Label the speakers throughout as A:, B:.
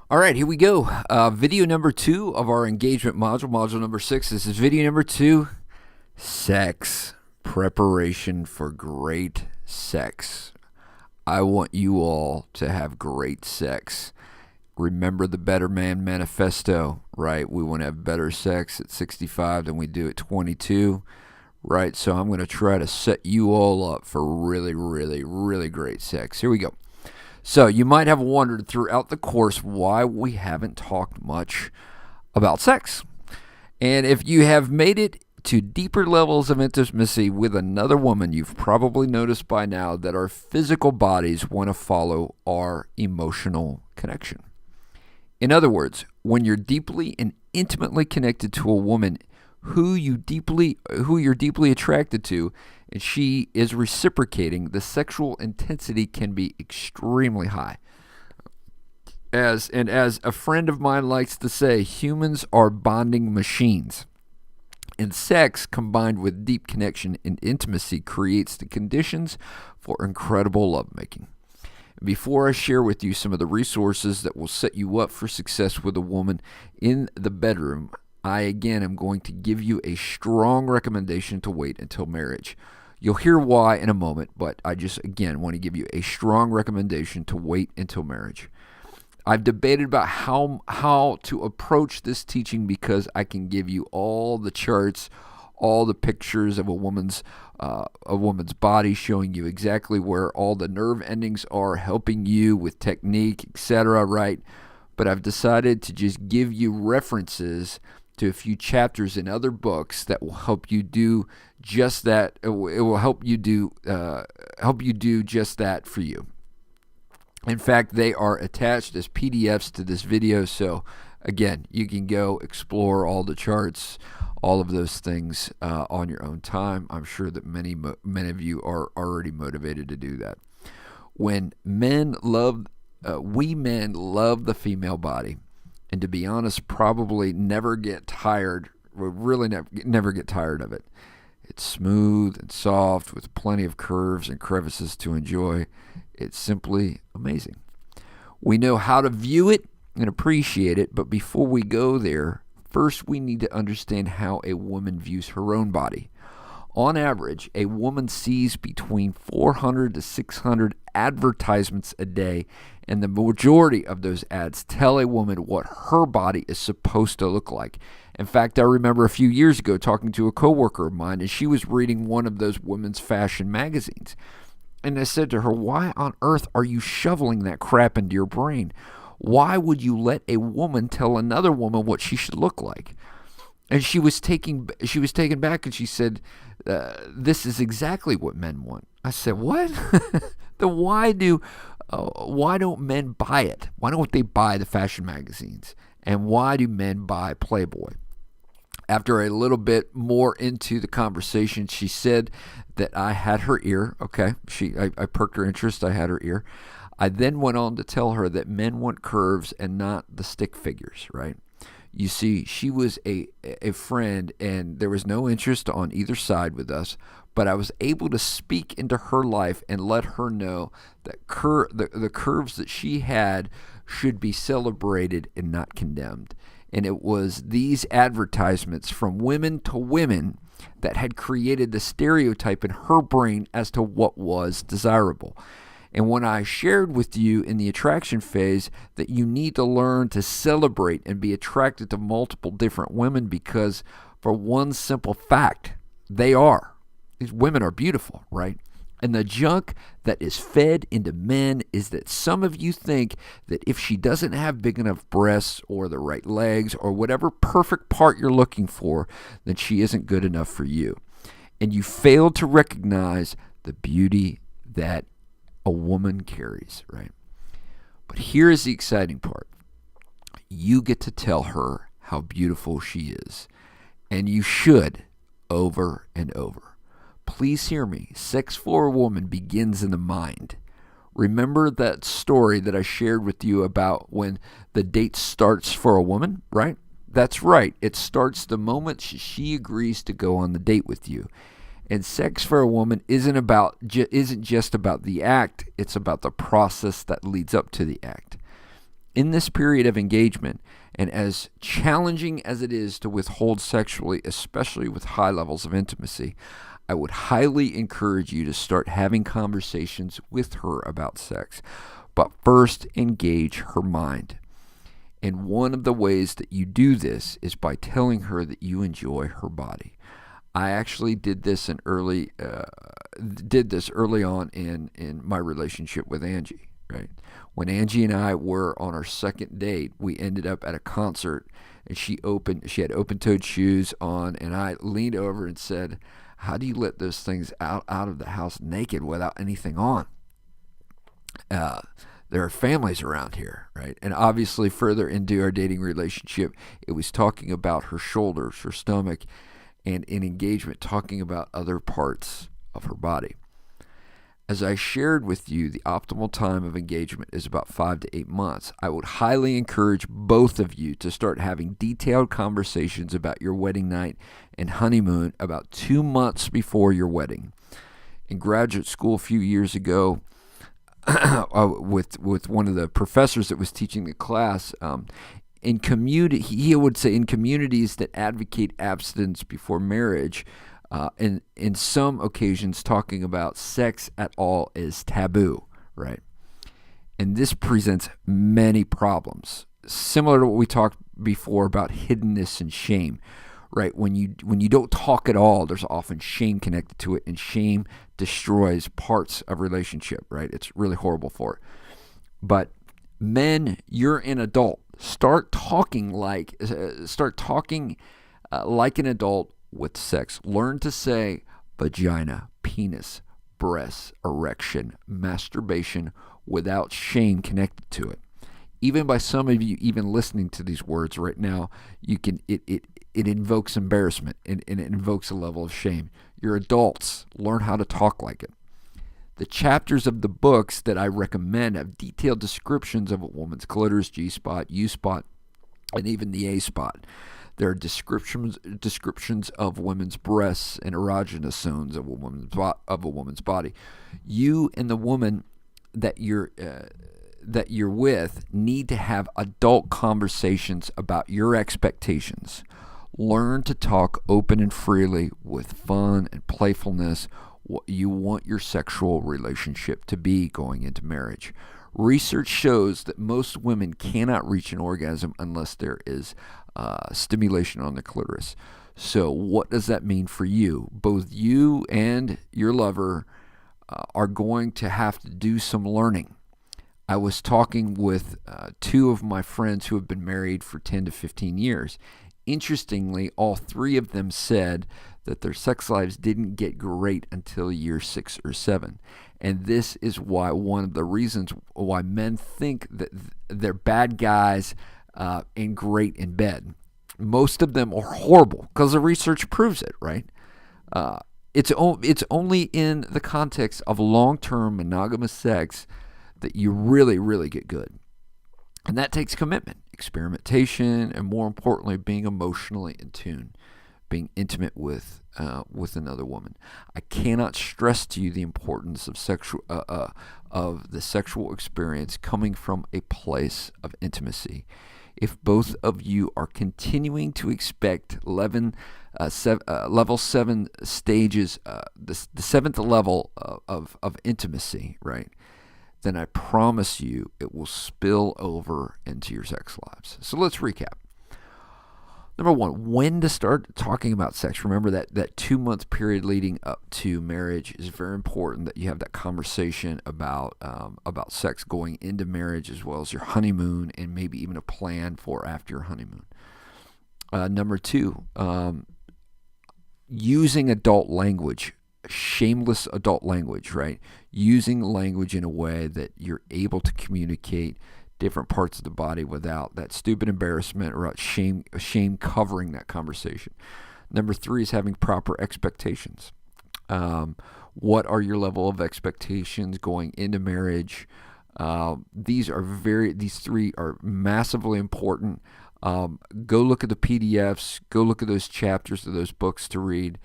A: All right, here we go. Video number 2 of our engagement module, module number 6. This is video number 2, sex, preparation for great sex. I want you all to have great sex. Remember the Better Man Manifesto, right? We want to have better sex at 65 than we do at 22, right? So I'm going to try to set you all up for really, really, really great sex. Here we go. So you might have wondered throughout the course why we haven't talked much about sex. And if you have made it to deeper levels of intimacy with another woman, you've probably noticed by now that our physical bodies want to follow our emotional connection. In other words, when you're deeply and intimately connected to a woman who you're deeply attracted to, and she is reciprocating, the sexual intensity can be extremely high. As a friend of mine likes to say, humans are bonding machines. And sex, combined with deep connection and intimacy, creates the conditions for incredible lovemaking. Before I share with you some of the resources that will set you up for success with a woman in the bedroom, I again am going to give you a strong recommendation to wait until marriage. You'll hear why in a moment, but I just again want to give you a strong recommendation to wait until marriage. I've debated about how to approach this teaching because I can give you all the charts, all the pictures of a woman's body, showing you exactly where all the nerve endings are, helping you with technique, etc. Right? But I've decided to just give you references to a few chapters in other books that will help you do just that. It will help you do just that for you. In fact, they are attached as PDFs to this video, so again, you can go explore all the charts, all of those things on your own time. I'm sure that many of you are already motivated to do that. When we men love the female body, and to be honest, probably never get tired. We really never get tired of it. It's smooth and soft with plenty of curves and crevices to enjoy. It's simply amazing. We know how to view it and appreciate it, but before we go there, first we need to understand how a woman views her own body. On average, a woman sees between 400 to 600 advertisements a day, and the majority of those ads tell a woman what her body is supposed to look like. In fact, I remember a few years ago talking to a coworker of mine, and she was reading one of those women's fashion magazines. And I said to her, "Why on earth are you shoveling that crap into your brain? Why would you let a woman tell another woman what she should look like?" And she was taken back, and she said, "This is exactly what men want." I said, "What?" Then why don't men buy it? Why don't they buy the fashion magazines? And why do men buy Playboy? After a little bit more into the conversation, she said that I had her ear. Okay, I perked her interest. I had her ear. I then went on to tell her that men want curves and not the stick figures, right? You see, she was a friend, and there was no interest on either side with us, but I was able to speak into her life and let her know that the curves that she had should be celebrated and not condemned. And it was these advertisements from women to women that had created the stereotype in her brain as to what was desirable. And when I shared with you in the attraction phase that you need to learn to celebrate and be attracted to multiple different women because for one simple fact, these women are beautiful, right? And the junk that is fed into men is that some of you think that if she doesn't have big enough breasts or the right legs or whatever perfect part you're looking for, then she isn't good enough for you. And you fail to recognize the beauty that a woman carries, right? But here is the exciting part. You get to tell her how beautiful she is. And you should, over and over. Please hear me. Sex for a woman begins in the mind. Remember that story that I shared with you about when the date starts for a woman, right? That's right. It starts the moment she agrees to go on the date with you. And sex for a woman isn't just about the act. It's about the process that leads up to the act. In this period of engagement, and as challenging as it is to withhold sexually, especially with high levels of intimacy, I would highly encourage you to start having conversations with her about sex. But first, engage her mind. And one of the ways that you do this is by telling her that you enjoy her body. I actually did this early on in my relationship with Angie, right? When Angie and I were on our second date, we ended up at a concert, and she had open-toed shoes on, and I leaned over and said, "How do you let those things out of the house naked without anything on?" There are families around here, right? And obviously, further into our dating relationship, it was talking about her shoulders, her stomach, and in engagement, talking about other parts of her body. As I shared with you, the optimal time of engagement is about 5 to 8 months. I would highly encourage both of you to start having detailed conversations about your wedding night and honeymoon about 2 months before your wedding. In graduate school a few years ago, with one of the professors that was teaching the class, he would say in communities that advocate abstinence before marriage, and in some occasions talking about sex at all is taboo, right? And this presents many problems, similar to what we talked before about hiddenness and shame, right? When you don't talk at all, there's often shame connected to it, and shame destroys parts of relationship, right? It's really horrible for it. But men, you're an adult. Start talking like an adult with sex. Learn to say vagina, penis, breasts, erection, masturbation without shame connected to it. Even by some of you, even listening to these words right now, you can it invokes embarrassment and it invokes a level of shame. You're adults. Learn how to talk like it. The chapters of the books that I recommend have detailed descriptions of a woman's clitoris, G-spot, U-spot, and even the A-spot. There are descriptions of women's breasts and erogenous zones of a woman's body. You and the woman that you're with need to have adult conversations about your expectations. Learn to talk open and freely with fun and playfulness what you want your sexual relationship to be going into marriage. Research shows that most women cannot reach an orgasm unless there is stimulation on the clitoris. So what does that mean for you? Both you and your lover are going to have to do some learning. I was talking with 2 of my friends who have been married for 10 to 15 years. Interestingly, all 3 of them said that their sex lives didn't get great until year 6 or 7. And this is why one of the reasons why men think that they're bad guys and great in bed. Most of them are horrible because the research proves it, right? It's only in the context of long-term monogamous sex that you really, really get good. And that takes commitment, experimentation, and more importantly, being emotionally in tune, being intimate with another woman. I cannot stress to you the importance of the sexual experience coming from a place of intimacy. If both of you are continuing to expect level 7 stages, the 7th level of intimacy, right? Then I promise you it will spill over into your sex lives. So let's recap. Number 1, when to start talking about sex. Remember that 2-month period leading up to marriage is very important, that you have that conversation about sex going into marriage, as well as your honeymoon, and maybe even a plan for after your honeymoon. Number 2, using adult language, shameless adult language, right? Using language in a way that you're able to communicate different parts of the body without that stupid embarrassment or shame covering that conversation. Number 3 is having proper expectations. What are your level of expectations going into marriage? These 3 are massively important. Go look at the PDFs. Go look at those chapters of those books to read.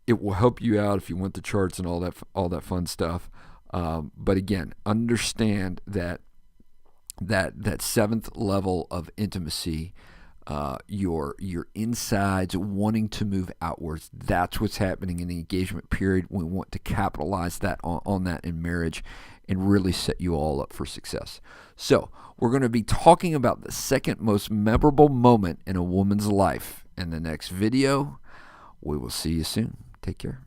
A: It will help you out if you want the charts and all that fun stuff. But again, understand that that seventh level of intimacy, your insides wanting to move outwards. That's what's happening in the engagement period. We want to capitalize that on that in marriage and really set you all up for success. So we're going to be talking about the second most memorable moment in a woman's life in the next video. We will see you soon. Take care.